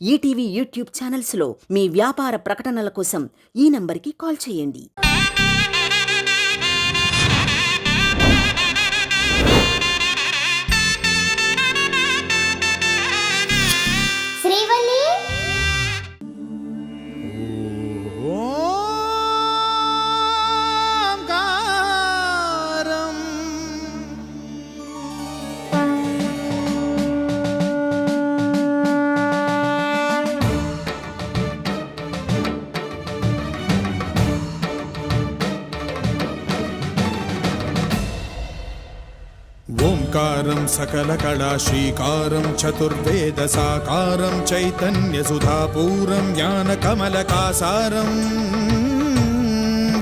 ETV YouTube ఛానల్స్లో మీ వ్యాపార ప్రకటనల కోసం ఈ నంబర్కి కాల్ చేయండి. శ్రీవల్లి ఓంకారం ఓంకారం సకల కళా శ్రీకారం చతుర్వేద సాకారం చైతన్య సుధాపూరం జ్ఞాన కమలకాసారం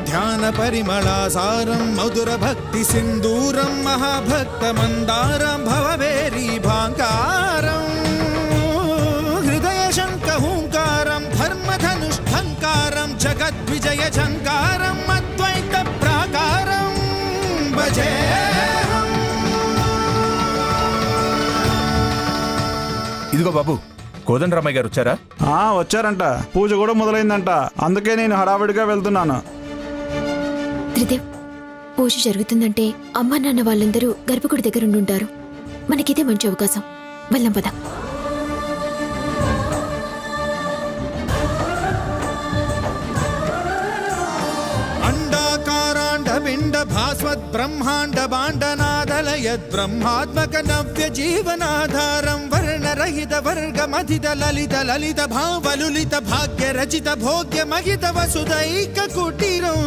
ధ్యాన పరిమళాసారం మధుర భక్తి సింధూరం మహాభక్త మందారం భవవేరీ భాంకారం హృదయ శంఖ హూంకారం ధర్మధనుష్ఠంకారం జగద్విజయ ఝంకారం అద్వైత ప్రాకారం భజే. ఇదిగో బాబు, కోదండరామయ్య గారు వచ్చారా? వచ్చారంట. పూజ కూడా మొదలైందంట. అందుకే నేను హడావిడిగా వెళ్తున్నాను. త్రిదేవ్, పూజ జరుగుతుందంటే అమ్మా నాన్న వాళ్ళందరూ గర్భగుడి దగ్గర ఉండుంటారు. మనకిదే మంచి అవకాశం. వెళ్దాం పద. అండాకారాండ పిండ భాస్వద్ బ్రహ్మాండ బాండనాదలయద్ బ్రహ్మాత్మక నవ్య జీవనాధారం వర్ణరహిత వర్గమధిత లలిత లలిత భావలులిత భాగ్య రచిత భోగ్య మహిత వసుదైక కుటీరం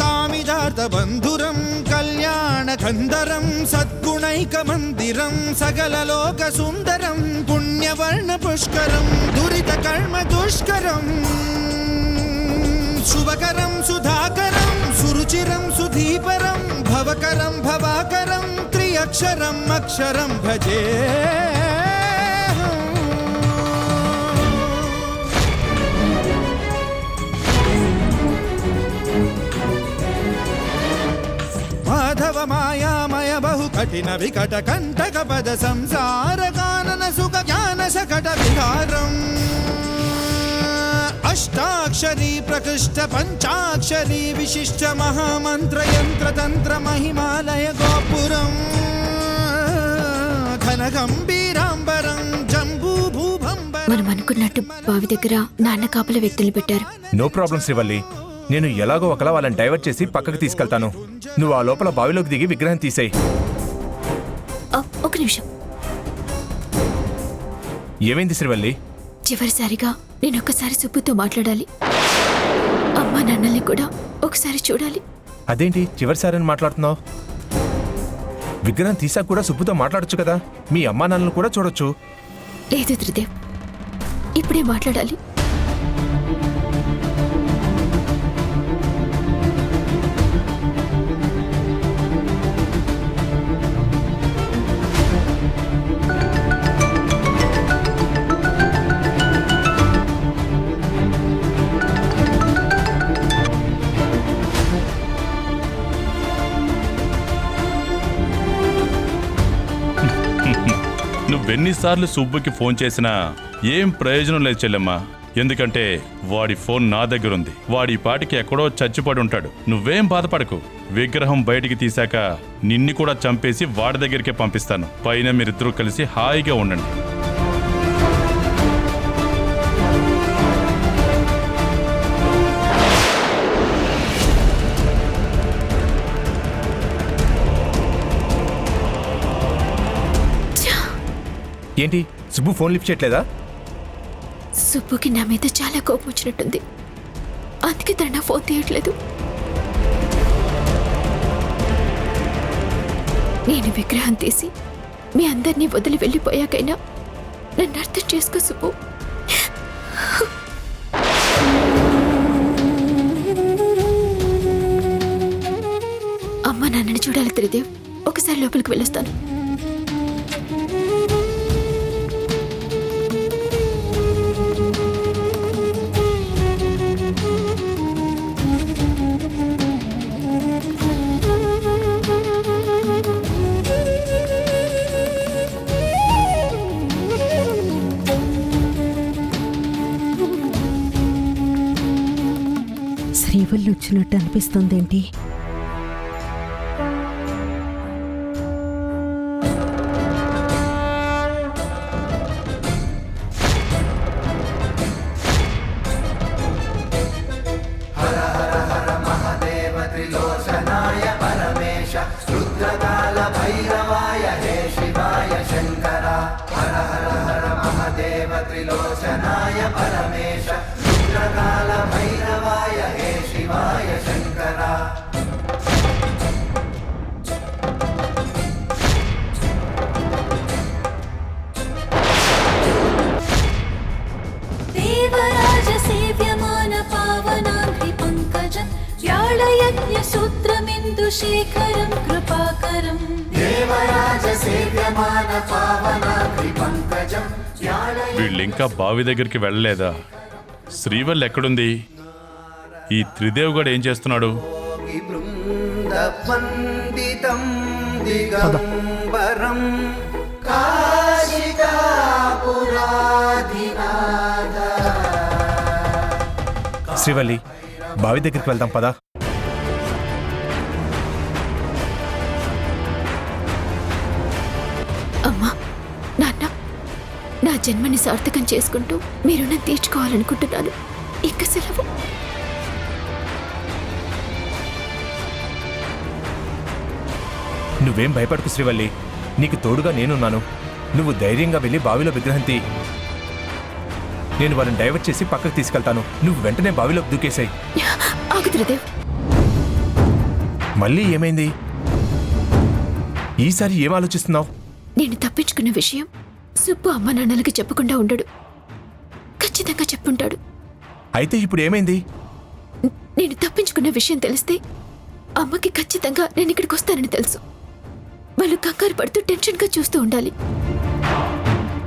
కామిదార్థ బంధురం కళ్యాణ కందరం సద్గుణైక మందిరం సకల లోక సుందరం పుణ్యవర్ణ పుష్కరం దురిత కర్మ దుష్కరం శుభకరం సుధాకరం సురుచిరం సుధీపరం భవకరం భవాకరం త్రియక్షరం అక్షరం భజే. మాధవ మాయామయ బహు కఠిన వికట కంటక పద సంసార కానన సుఖ జ్ఞాన సకట విహారం అష్టాక్షరీ ప్రకృష్ట పంచాక్షరీ విశిష్ట మహామంత్ర యంత్ర తంత్ర మహిమాలయ గోపురం ఘన గంభీరాంబరం జంబూ భూభంబరం. మనం అనుకున్నట్టు బావి దగ్గర నాన్న కాపల వ్యక్తులు పెట్టారు. నో ప్రాబ్లం శ్రీవల్లి, నేను ఎలాగో ఒకలా వాళ్ళని డైవర్ట్ చేసి పక్కకు తీసుకెళ్తాను. నువ్వు ఆ లోపల బావిలోకి దిగి విగ్రహం తీసేయి. ఒక నిమిషం. ఏమైంది శ్రీవల్లి? చివరిసారిగా నేను ఒక్కసారి సుబ్బుతో మాట్లాడాలి. అమ్మా నాన్నల్ని కూడా ఒకసారి చూడాలి. అదేంటి చివరిసారని మాట్లాడుతున్నావు? విగ్రహం తీసాక కూడా సుబ్బుతో మాట్లాడొచ్చు కదా. మీ అమ్మా నాన్నలు కూడా చూడొచ్చు. లేదు త్రిదేవ్, ఇప్పుడే మాట్లాడాలి. నువ్వెన్నిసార్లు సుబ్బుకి ఫోన్ చేసినా ఏం ప్రయోజనం లేదు చెల్లెమ్మా. ఎందుకంటే వాడి ఫోన్ నా దగ్గరుంది. వాడి పాటికి ఎక్కడో చచ్చిపడి ఉంటాడు. నువ్వేం బాధపడకు. విగ్రహం బయటికి తీశాక నిన్ను కూడా చంపేసి వాడి దగ్గరికే పంపిస్తాను. పైన మీరిద్దరూ కలిసి హాయిగా ఉండండి. ఏంటి సుబ్బు ఫోన్ లిఫ్ట్ చేయట్లేదా? సుబ్బుకి నా మీద చాలా కోపం వచ్చినట్టుంది. అందుకే తన నా ఫోన్ తీయట్లేదు. నేను విగ్రహం తీసి మీ అందరినీ వదిలి వెళ్ళిపోయాకైనా నన్ను అర్థం చేసుకో సుబ్బు. అమ్మ నాన్నని చూడాలి త్రిదేవ్. ఒకసారి లోపలికి వెళ్ళొస్తాను. శ్రీవల్లి వచ్చినట్టు అనిపిస్తోందేంటి? దేవరాజ సేవ్యమాన పావనాంఘ్రి పంకజం వ్యాళయజ్ఞ సూత్రమిందు శేఖరం కృపాకరం. దేవరాజ సేవ్యమాన పావనాంఘ్రి పంకజం. వీళ్ళింకా బావి దగ్గరికి వెళ్ళలేదా? శ్రీవల్లి ఎక్కడుంది? ఈ త్రిదేవ్ గడు ఏం చేస్తున్నాడు? బృందవందితం దిగంబరం కాశికాపురాధినాథ. శ్రీవల్లి, బావి దగ్గరికి వెళ్దాం పదా. అమ్మా, నాన్న, నా జన్మని సార్థకం చేసుకుంటూ మీ రుణం తీర్చుకోవాలనుకుంటున్నాను. ఇక సెలవు. నువ్వేం భయపడకు శ్రీవల్లి, నీకు తోడుగా నేనున్నాను. నువ్వు ధైర్యంగా వెళ్ళి బావిలో విగ్రహం తీ. నేను వాళ్ళని డైవర్ట్ చేసి పక్కకు తీసుకెళ్తాను. నువ్వు వెంటనే బావిలోకి దూకేశాయి. ఆగు త్రిదేవ్. మళ్ళీ ఏమైంది? ఈసారి ఏం ఆలోచిస్తున్నావు? నేను తప్పించుకున్న విషయం సుబ్బు అమ్మ నాన్నలకి చెప్పకుండా ఉండడు. ఖచ్చితంగా చెప్పుంటాడు. అయితే ఇప్పుడు ఏమైంది? నేను తప్పించుకున్న విషయం తెలిస్తే అమ్మకి ఖచ్చితంగా నేను ఇక్కడికి వస్తానని తెలుసు. వాళ్ళు కంగారు పడుతూ టెన్షన్గా చూస్తూ ఉండాలి.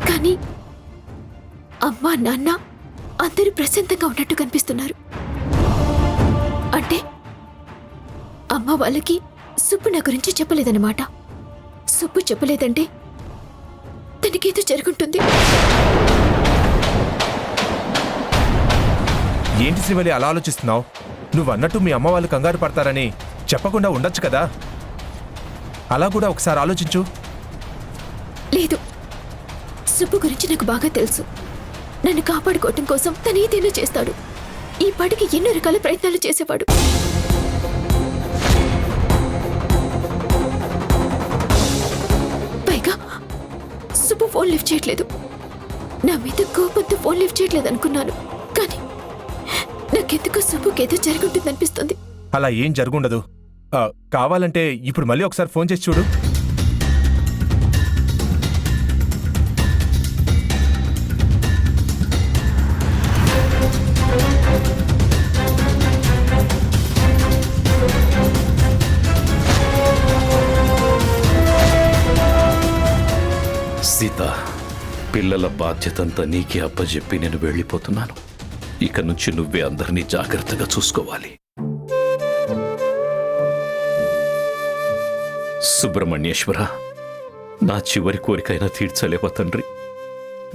కానీ అమ్మ నాన్న అందరూ ప్రశాంతంగా ఉన్నట్టు కనిపిస్తున్నారు. అంటే అమ్మ వాళ్ళకి సుబ్బు నా గురించి చెప్పలేదన్నమాట. సుబ్బు చెప్పలేదంటే తనకేదో జరుగుంటుంది. ఏంటి శ్రీవల్లి అలా ఆలోచిస్తున్నావు? నువ్వు అన్నట్టు మీ అమ్మ వాళ్ళు కంగారు పడతారని చెప్పకుండా ఉండొచ్చు కదా. అలా కూడా ఒకసారి ఆలోచించు. లేదు, సుబ్బు గురించి నాకు బాగా తెలుసు. నన్ను కాపాడుకోవటం కోసం తను ఏదైనా చేస్తాడు. ఈ పాటికి ఎన్నో రకాల ప్రయత్నాలు చేసేవాడు. పైగా సుబ్బు ఫోన్ లిఫ్ట్ చేయట్లేదు. నా మీద కోపంతో ఫోన్ లిఫ్ట్ చేయట్లేదు అనుకున్నాను. కానీ నాకెందుకో సుబ్బుకేదో జరుగుంటుందనిపిస్తుంది. అలా ఏం జరుగుండదు. కావాలంటే ఇప్పుడు మళ్ళీ ఒకసారి ఫోన్ చేసి చూడు. సీత, పిల్లల బాధ్యతంతా నీకే అప్పచెప్పి నేను వెళ్ళిపోతున్నాను. ఇక నుంచి నువ్వే అందరినీ జాగ్రత్తగా చూసుకోవాలి. సుబ్రహ్మణ్యేశ్వర, నా చివరి కోరికైనా తీర్చలేవా తండ్రి?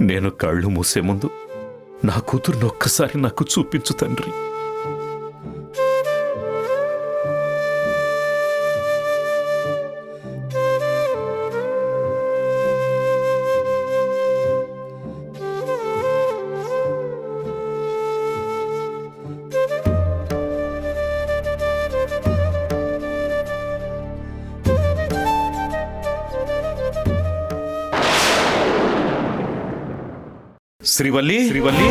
నేను కళ్ళు మూసే ముందు నా కూతురుని ఒక్కసారి నాకు చూపించు తండ్రి. శ్రీవల్లి, శ్రీవల్లి,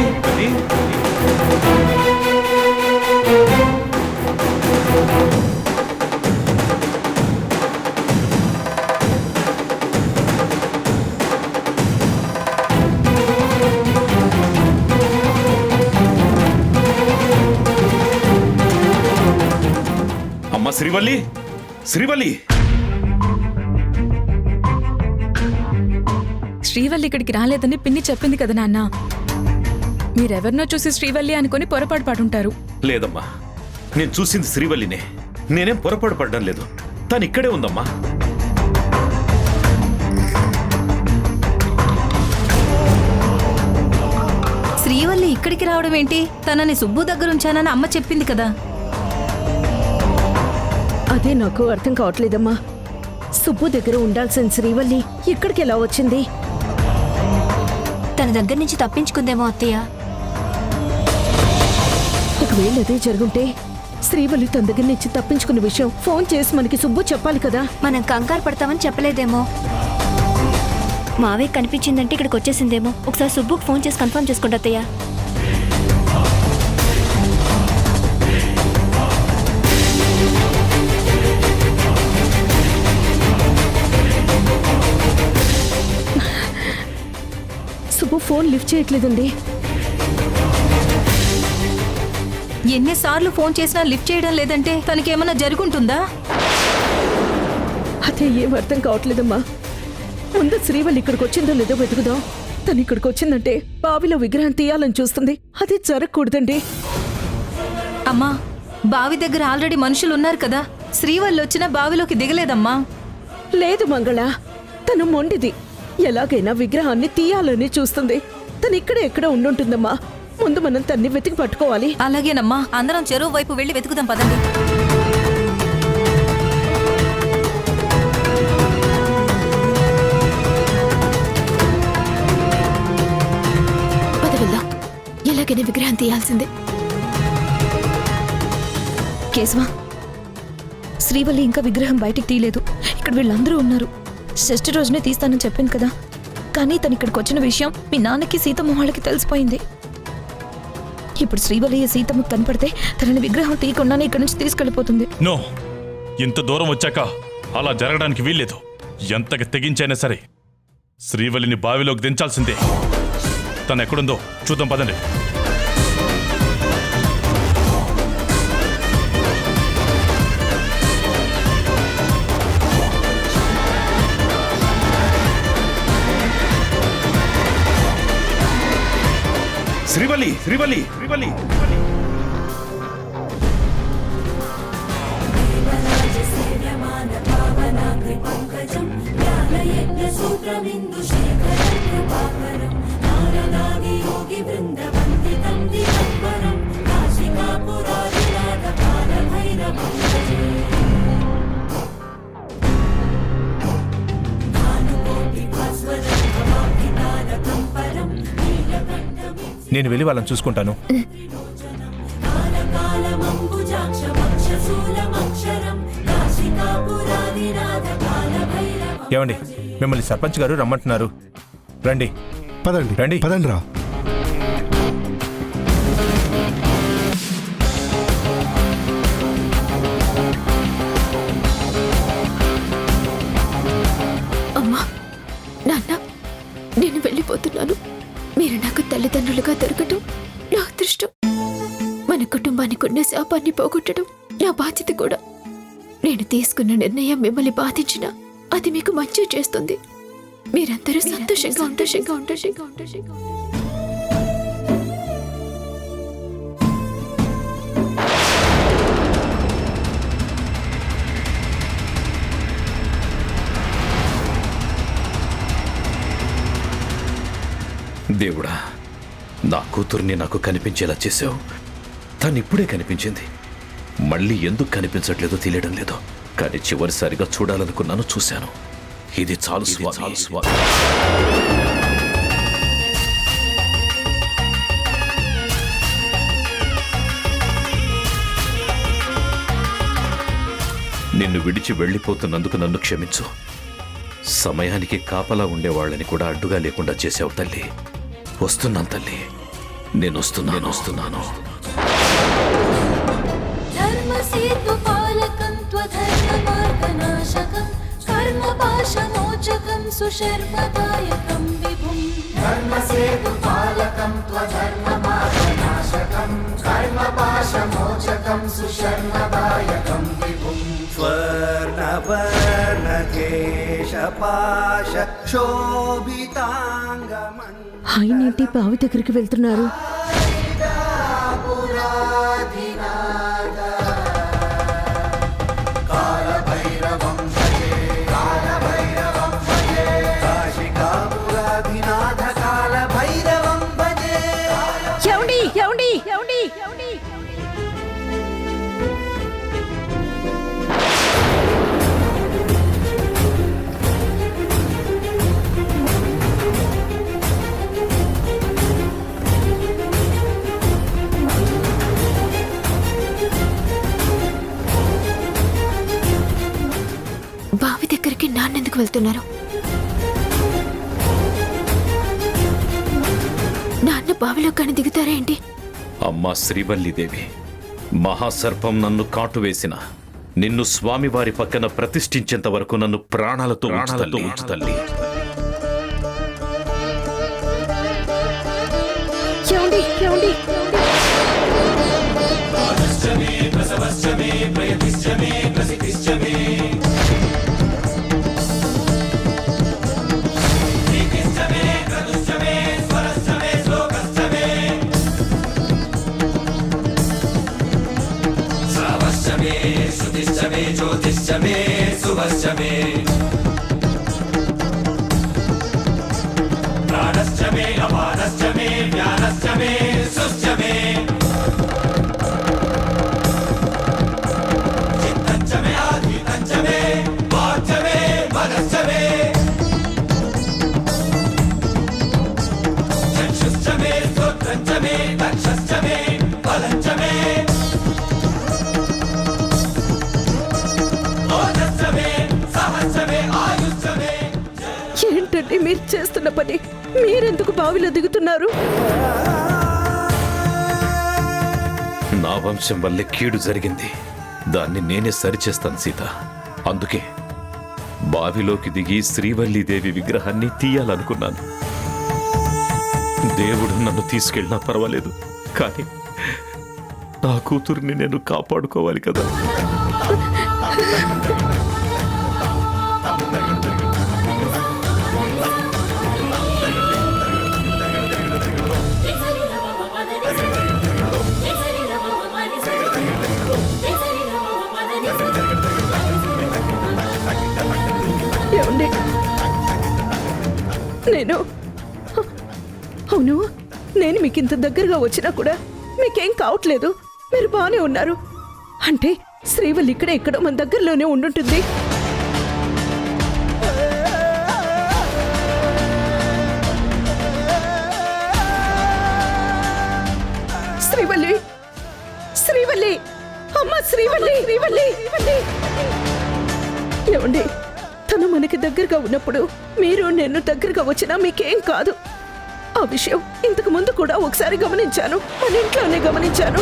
అమ్మ శ్రీవల్లి, శ్రీవల్లి. శ్రీవల్లి ఇక్కడికి రాలేదని పిన్ని చెప్పింది కదా నాన్న. మీరెవరినో చూసి శ్రీవల్లి అనుకుని పొరపాటు పడుంటారు. లేదమ్మా, నేను చూసింది శ్రీవల్లినే. నేనేం పొరపాటు పడ్డం లేదు. తను ఇక్కడే ఉందమ్మా. శ్రీవల్లి ఇక్కడికి రావడం ఏంటి? తనని సుబ్బు దగ్గర ఉంచానని అమ్మ చెప్పింది కదా. అదే నాకు అర్థం కావట్లేదమ్మా. సుబ్బు దగ్గర ఉండాల్సిన శ్రీవల్లి ఇక్కడికి ఎలా వచ్చింది? తన దగ్గర నుంచి తప్పించుకుందేమో అత్తయ్య. ఒకవేళ అదే జరుగుంటే శ్రీవల్లి తన దగ్గర నుంచి తప్పించుకున్న విషయం ఫోన్ చేసి మనకి సుబ్బు చెప్పాలి కదా. మనం కంగారు పడతామని చెప్పలేదేమో. మావే కనిపించిందంటే ఇక్కడికి వచ్చేసిందేమో. ఒకసారి సుబ్బుకు ఫోన్ చేసి కన్ఫర్మ్ చేసుకుంటా అత్తయ్య. సుబ్బు ఫోన్ లిఫ్ట్ చేయట్లేదండి. ఎన్నిసార్లు ఫోన్ చేసినా లిఫ్ట్ చేయడం లేదంటే తనకేమన్నా జరుగుంటుందా? అదే ఏం అర్థం కావట్లేదమ్మా. ముందు శ్రీవల్లి ఇక్కడికి వచ్చిందో లేదో వెతుకుదాం. తను ఇక్కడికి వచ్చిందంటే బావిలో విగ్రహం తీయాలని చూస్తుంది. అది జరగకూడదండి. అమ్మా, బావి దగ్గర ఆల్రెడీ మనుషులు ఉన్నారు కదా. శ్రీవల్లి వచ్చినా బావిలోకి దిగలేదమ్మా. లేదు మంగళ, తను మొండిది. ఎలాగైనా విగ్రహాన్ని తీయాలని చూస్తుంది. తను ఇక్కడే ఎక్కడ ఉండుంటుందమ్మా. ముందు మనం తన్ని వెతికి పట్టుకోవాలి. అలాగేనమ్మా, అందరం చెరువు వైపు వెళ్ళి వెతుకుదాం పదండి. పదవిల్లా ఎలాగైనా విగ్రహం తీయాల్సిందే. కేశవ, శ్రీవల్లి ఇంకా విగ్రహం బయటికి తీయలేదు. ఇక్కడ వీళ్ళందరూ ఉన్నారు. షష్ఠి రోజునే తీస్తానని చెప్పింది కదా. కానీ తను ఇక్కడికి వచ్చిన విషయం మీ నాన్నకి సీతమ్మ వాళ్ళకి తెలిసిపోయింది. ఇప్పుడు శ్రీవల్లి సీతమ్మ కనపడితే తనని విగ్రహం తీయకుండానే ఇక్కడ నుంచి తీసుకెళ్లిపోతుంది. నో, ఇంత దూరం వచ్చాక అలా జరగడానికి వీల్లేదు. ఎంతగా తెగించైనా సరే శ్రీవల్లిని బావిలోకి దించాల్సిందే. తను ఎక్కడుందో చూద్దాం పదండి. శ్రీవల్లి, శ్రీవల్లి, శ్రీవల్లి. నేను వెళ్ళి వాళ్ళని చూసుకుంటాను. ఏమండి, మిమ్మల్ని సర్పంచ్ గారు రమ్మంటున్నారు. రండి. పదండి రండి. పదండి రా. అమ్మా, నాన్న, నేను వెళ్ళిపోతున్నాను. మీరు నాకు తల్లిదండ్రులుగా దొరకటం నా అదృష్టం. మన కుటుంబానికి ఉన్న శాపాన్ని పోగొట్టడం నా బాధ్యత కూడా. నేను తీసుకున్న నిర్ణయం మిమ్మల్ని బాధించినా అది మీకు మంచి చేస్తుంది. మీరందరూ సంతోషంగా ఉండండి. దేవుడా, నా కూతుర్ని నాకు కనిపించేలా చేసావు. తను ఇప్పుడే కనిపించింది. మళ్ళీ ఎందుకు కనిపించట్లేదో తెలియడం లేదు. కానీ చివరిసారిగా చూడాలనుకున్నాను, చూశాను. ఇది చాలు స్వామి. నిన్ను విడిచి వెళ్ళిపోతున్నందుకు నన్ను క్షమించు. సమయానికి కాపలా ఉండేవాళ్ళని కూడా అడ్డుగా లేకుండా చేసావు తల్లి. వస్తున్నాను తల్లి, నేను వస్తున్నాను. ధర్మసేతుపాలకం త్వధర్మమార్గనాశకం కర్మపాశమోచకం సుశర్మదాయకం విభుం. ధర్మసేతుపాలకం త్వధర్మమార్గనాశకం కర్మపాశమోచకం సుశర్మదాయకం విభుం. స్వర్ణవర్ణకేశపాశ శోభితాంగమం. ఆయనేంటి బావి దగ్గరికి వెళ్తున్నారు? తీసుకువెళ్తున్నారు? నాన్న బావిలో కానీ దిగుతారా ఏంటి? అమ్మా శ్రీవల్లిదేవి, మహాసర్పం నన్ను కాటు వేసిన నిన్ను స్వామివారి పక్కన ప్రతిష్ఠించేంత వరకు నన్ను ప్రాణాలతో ఉంచు తల్లి. ఏమండి ఏమండి ఏంటండి మీరు చేస్తున్న పని? మీరెందుకు బావిలో దిగుతున్నారు? నా వంశం వల్లే కీడు జరిగింది. దాన్ని నేనే సరిచేస్తాను సీత. అందుకే బావిలోకి దిగి శ్రీవల్లీదేవి విగ్రహాన్ని తీయాలనుకున్నాను. దేవుడు నన్ను తీసుకెళ్ళినా పర్వాలేదు, కానీ నా కూతుర్ని నేను కాపాడుకోవాలి కదా. ఏమండి అవును, నేను మీకు ఇంత దగ్గరగా వచ్చినా కూడా మీకేం కావట్లేదు. మీరు బాగానే ఉన్నారు. అంటే శ్రీవల్లి ఇక్కడే ఎక్కడో మన దగ్గరలోనే ఉండుంటుంది. శ్రీవల్లి, శ్రీవల్లి, అమ్మ శ్రీవల్లి, శ్రీవల్లి. ఏమండి, తను మనకి దగ్గరగా ఉన్నప్పుడు మీరు నేను దగ్గరగా వచ్చినా మీకేం కాదు. ఆ విషయం ఇంతకు ముందు కూడా ఒకసారి గమనించాను, మన ఇంట్లోనే గమనించాను.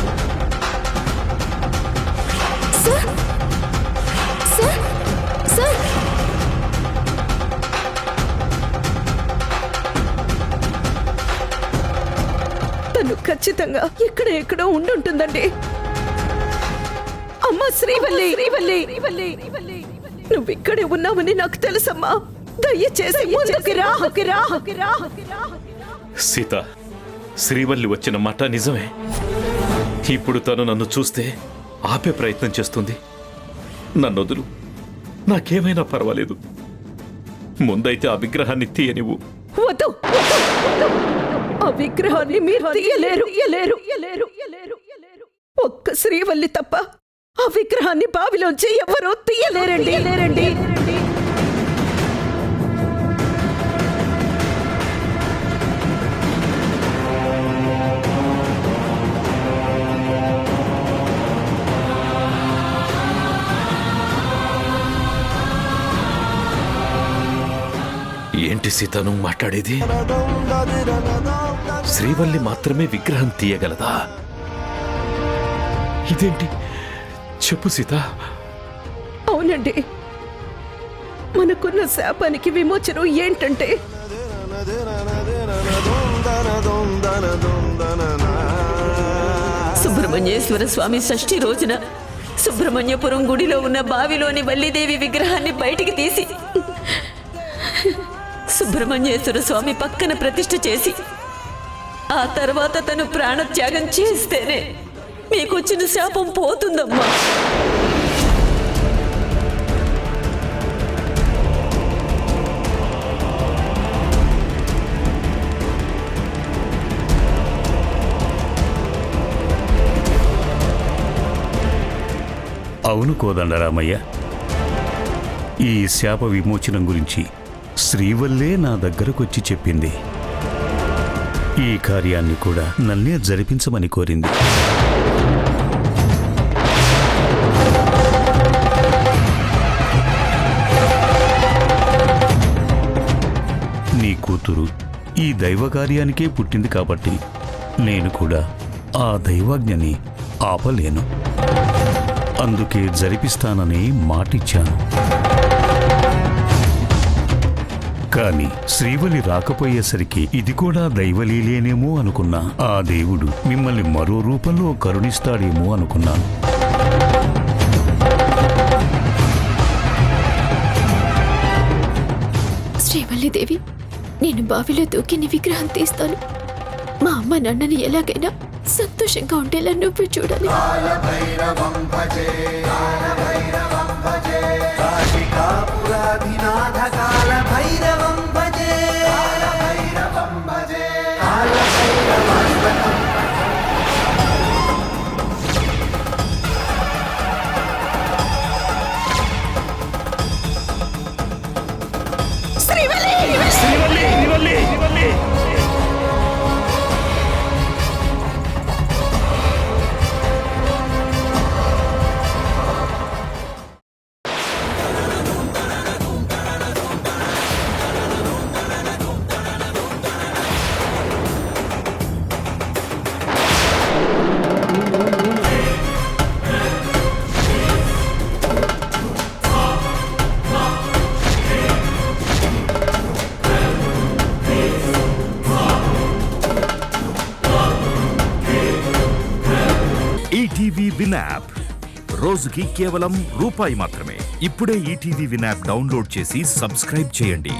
తను ఖచ్చితంగా ఇక్కడ ఎక్కడో ఉండుంటుందండి. అమ్మ శ్రీవల్లి, శ్రీవల్లి, నువ్వు ఇక్కడే ఉన్నావని నాకు తెలుసమ్మా. దయచేసి ముందుకి రా. సీత, శ్రీవల్లి వచ్చిన మాట నిజమే. ఇప్పుడు తను నన్ను చూస్తే ఆపే ప్రయత్నం చేస్తుంది. నన్నొదులు, నాకేమైనా పర్వాలేదు. ముందైతే ఆ విగ్రహాన్ని తీయనివ్వు. వద్దు, ఆ విగ్రహాన్ని మీరు తీయలేరు. ఒక్క శ్రీవల్లి తప్ప ఆ విగ్రహాన్ని బావిలోంచి ఎవరూ తీయలేరండి. ఏంటి సీత నువ్వు మాట్లాడేది? శ్రీవల్లి మాత్రమే విగ్రహం తీయగలదా? ఇదేంటి? చెప్పు సీత. అవునండి, మనకున్న శాపానికి విమోచనం ఏంటంటే సుబ్రహ్మణ్యేశ్వర స్వామి షష్ఠి రోజున సుబ్రహ్మణ్యపురం గుడిలో ఉన్న బావిలోని వల్లీదేవి విగ్రహాన్ని బయటికి తీసి సుబ్రహ్మణ్యేశ్వర స్వామి పక్కన ప్రతిష్ఠ చేసి ఆ తర్వాత తను ప్రాణత్యాగం చేస్తేనే మీకొచ్చిన శాపం పోతుందమ్మా. అవును కోదండరామయ్య, ఈ శాప విమోచనం గురించి శ్రీవల్లే నా దగ్గరకొచ్చి చెప్పింది. ఈ కార్యాన్ని కూడా నన్నే జరిపించమని కోరింది. కూతురు ఈ దైవ కార్యానికే పుట్టింది కాబట్టి నేను కూడా ఆ దైవాజ్ఞని ఆపలేను. అందుకే జరిపిస్తానని మాటిచ్చాను. కానీ శ్రీవలి రాకపోయేసరికి ఇది కూడా దైవలీలేనేమో అనుకున్నా. ఆ దేవుడు మిమ్మల్ని మరో రూపంలో కరుణిస్తాడేమో అనుకున్నాను. శ్రీవల్లిదేవి, నేను బావిలో దూకి నీ విగ్రహం తీస్తాను. మా అమ్మ నాన్నని ఎలాగైనా సంతోషంగా ఉండేలా నువ్వు చూడాలి. ఈటీవీ విన్ యాప్ రోజుకి కేవలం రూపాయి మాత్రమే. ఇప్పుడే ఈటీవీ విన్ యాప్ డౌన్లోడ్ చేసి సబ్స్క్రైబ్ చేయండి.